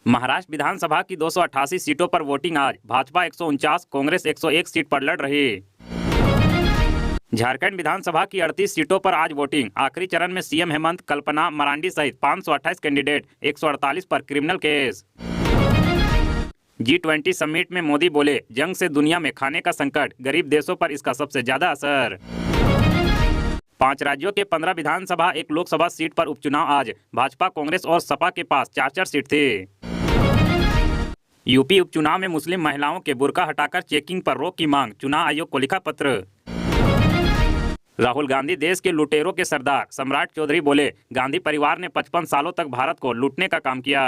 महाराष्ट्र विधानसभा की 288 सीटों पर वोटिंग आज। भाजपा 149, कांग्रेस 101 सीट पर लड़ रही। झारखंड विधानसभा की 38 सीटों पर आज वोटिंग। आखिरी चरण में सीएम हेमंत, कल्पना मरांडी सहित 528 कैंडिडेट, 148 पर क्रिमिनल केस। G20 समिट में मोदी बोले, जंग से दुनिया में खाने का संकट, गरीब देशों पर इसका सबसे ज्यादा असर। 5 राज्यों के 15 विधानसभा, 1 लोकसभा सीट पर उपचुनाव आज। भाजपा, कांग्रेस और सपा के पास 4-4 सीट थी। यूपी उपचुनाव में मुस्लिम महिलाओं के बुर्का हटाकर चेकिंग पर रोक की मांग, चुनाव आयोग को लिखा पत्र। राहुल गांधी देश के लुटेरों के सरदार, सम्राट चौधरी बोले, गांधी परिवार ने 55 सालों तक भारत को लूटने का काम किया।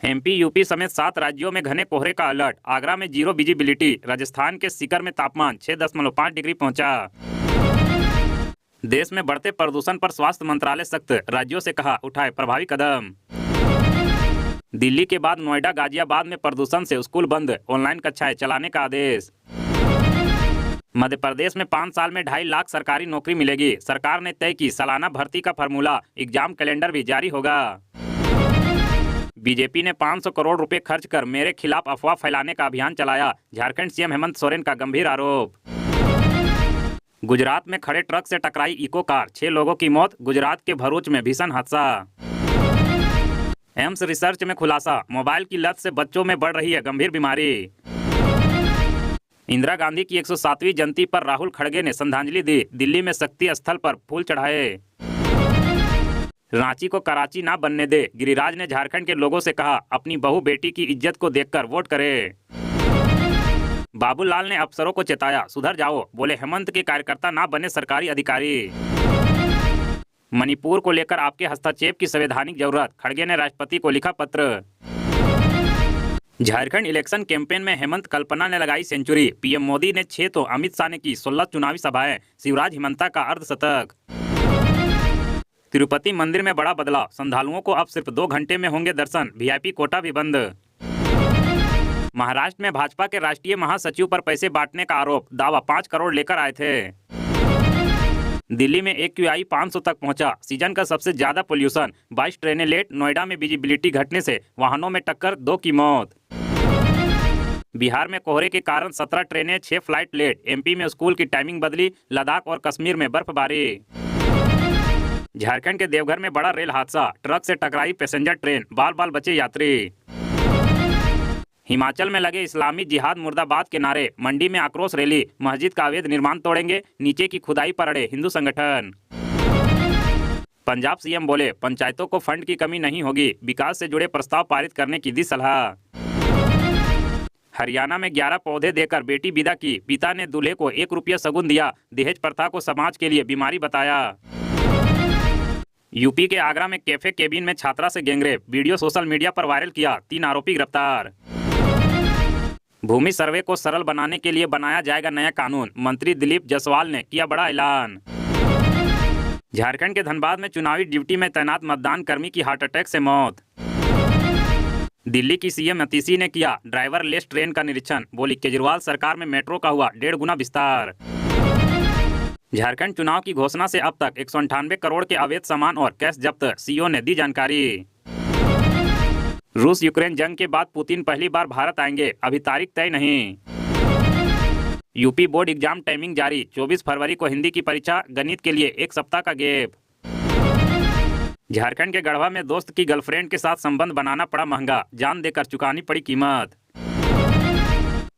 एमपी, यूपी समेत 7 राज्यों में घने कोहरे का अलर्ट। आगरा में 0 विजिबिलिटी। राजस्थान के सीकर में तापमान 6.5 डिग्री पहुंचा। देश में बढ़ते प्रदूषण पर स्वास्थ्य मंत्रालय सख्त, राज्यों से कहा उठाए प्रभावी कदम। दिल्ली के बाद नोएडा, गाजियाबाद में प्रदूषण से स्कूल बंद, ऑनलाइन कक्षाएं चलाने का आदेश। मध्य प्रदेश में 5 साल में 2.5 लाख सरकारी नौकरी मिलेगी। सरकार ने तय की सालाना भर्ती का फॉर्मूला, एग्जाम कैलेंडर भी जारी होगा। बीजेपी ने 500 करोड़ रुपए खर्च कर मेरे खिलाफ अफवाह फैलाने का अभियान चलाया। झारखंड सीएम हेमंत सोरेन का गंभीर आरोप। गुजरात में खड़े ट्रक से टकराई इको कार, 6 लोगों की मौत। गुजरात के भरूच में भीषण हादसा। एम्स रिसर्च में खुलासा, मोबाइल की लत से बच्चों में बढ़ रही है गंभीर बीमारी। इंदिरा गांधी की 107वीं जयंती पर राहुल खड़गे ने श्रद्धांजलि दी। दिल्ली में शक्ति स्थल पर फूल चढ़ाए। रांची को कराची ना बनने दे, गिरिराज ने झारखंड के लोगों से कहा, अपनी बहू बेटी की इज्जत को देखकर वोट करें। बाबूलाल ने अफसरों को चेताया, सुधर जाओ, बोले हेमंत के कार्यकर्ता ना बने सरकारी अधिकारी। मणिपुर को लेकर आपके हस्तक्षेप की संवैधानिक जरूरत, खड़गे ने राष्ट्रपति को लिखा पत्र। झारखंड इलेक्शन कैंपेन में हेमंत, कल्पना ने लगाई सेंचुरी। पीएम मोदी ने 6 तो अमित शाह ने की 16 चुनावी सभाएं। शिवराज हिमंता का अर्धशतक। तिरुपति मंदिर में बड़ा बदलाव, श्रद्धालुओं को अब सिर्फ 2 घंटे में होंगे दर्शन। वीआईपी कोटा भी बंद। महाराष्ट्र में भाजपा के राष्ट्रीय महासचिव पर पैसे बांटने का आरोप, दावा 5 करोड़ लेकर आए थे। दिल्ली में AQI 500 तक पहुंचा, सीजन का सबसे ज्यादा पोल्यूशन। 22 ट्रेनें लेट, नोएडा में विजिबिलिटी घटने से वाहनों में टक्कर, 2 की मौत। बिहार में कोहरे के कारण 17 ट्रेनें, 6 फ्लाइट लेट। एमपी में स्कूल की टाइमिंग बदली, लद्दाख और कश्मीर में बर्फबारी। झारखंड के देवघर में बड़ा रेल हादसा, ट्रक से टकराई पैसेंजर ट्रेन, बाल बाल बचे यात्री। हिमाचल में लगे इस्लामी जिहाद मुर्दाबाद के नारे, मंडी में आक्रोश रैली। मस्जिद का अवैध निर्माण तोड़ेंगे, नीचे की खुदाई पर अड़े हिंदू संगठन। पंजाब सीएम बोले, पंचायतों को फंड की कमी नहीं होगी, विकास से जुड़े प्रस्ताव पारित करने की दी सलाह। हरियाणा में 11 पौधे देकर बेटी विदा की, पिता ने दूल्हे को 1 रुपया शगुन दिया। दहेज प्रथा को समाज के लिए बीमारी बताया। यूपी के आगरा में कैफे केबिन में छात्रा से गैंगरेप, वीडियो सोशल मीडिया पर वायरल किया, 3 आरोपी गिरफ्तार। भूमि सर्वे को सरल बनाने के लिए बनाया जाएगा नया कानून, मंत्री दिलीप जायसवाल ने किया बड़ा ऐलान। झारखंड के धनबाद में चुनावी ड्यूटी में तैनात मतदान कर्मी की हार्ट अटैक से मौत। दिल्ली की सीएम नीतीश ने किया ड्राइवर लेस ट्रेन का निरीक्षण, बोली केजरीवाल सरकार में मेट्रो का हुआ 1.5 गुना विस्तार। झारखंड चुनाव की घोषणा से अब तक 198 करोड़ के अवैध सामान और कैश जब्त, सीओ ने दी जानकारी। रूस यूक्रेन जंग के बाद पुतिन पहली बार भारत आएंगे, अभी तारीख तय नहीं। यूपी बोर्ड एग्जाम टाइमिंग जारी, 24 फरवरी को हिंदी की परीक्षा, गणित के लिए 1 सप्ताह का गैप। झारखंड के गढ़वा में दोस्त की गर्लफ्रेंड के साथ संबंध बनाना पड़ा महंगा, जान देकर चुकानी पड़ी कीमत।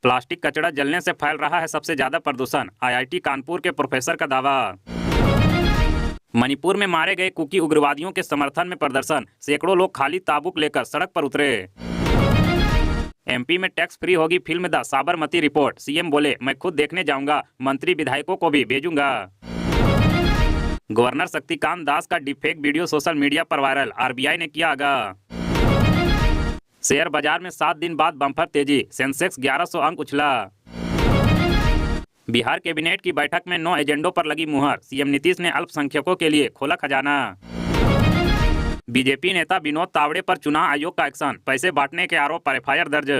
प्लास्टिक कचरा जलने से फैल रहा है सबसे ज्यादा प्रदूषण, आईआईटी कानपुर के प्रोफेसर का दावा। मणिपुर में मारे गए कुकी उग्रवादियों के समर्थन में प्रदर्शन, सैकड़ों लोग खाली ताबूक लेकर सड़क पर उतरे। एमपी में टैक्स फ्री होगी film the Sabarmati report, CM बोले, मैं खुद देखने जाऊंगा, मंत्री विधायकों को भी भेजूंगा। गवर्नर शक्तिकांत दास का डिफेक्ट वीडियो सोशल मीडिया पर वायरल, आरबीआई ने किया आगाह। शेयर बाजार में 7 दिन बाद बम्पर तेजी, सेंसेक्स 1100 अंक उछला। बिहार कैबिनेट की बैठक में 9 एजेंडों पर लगी मुहर, सीएम नीतीश ने अल्पसंख्यकों के लिए खोला खजाना। बीजेपी नेता विनोद तावड़े पर चुनाव आयोग का एक्शन, पैसे बांटने के आरोप पर एफआईआर दर्ज।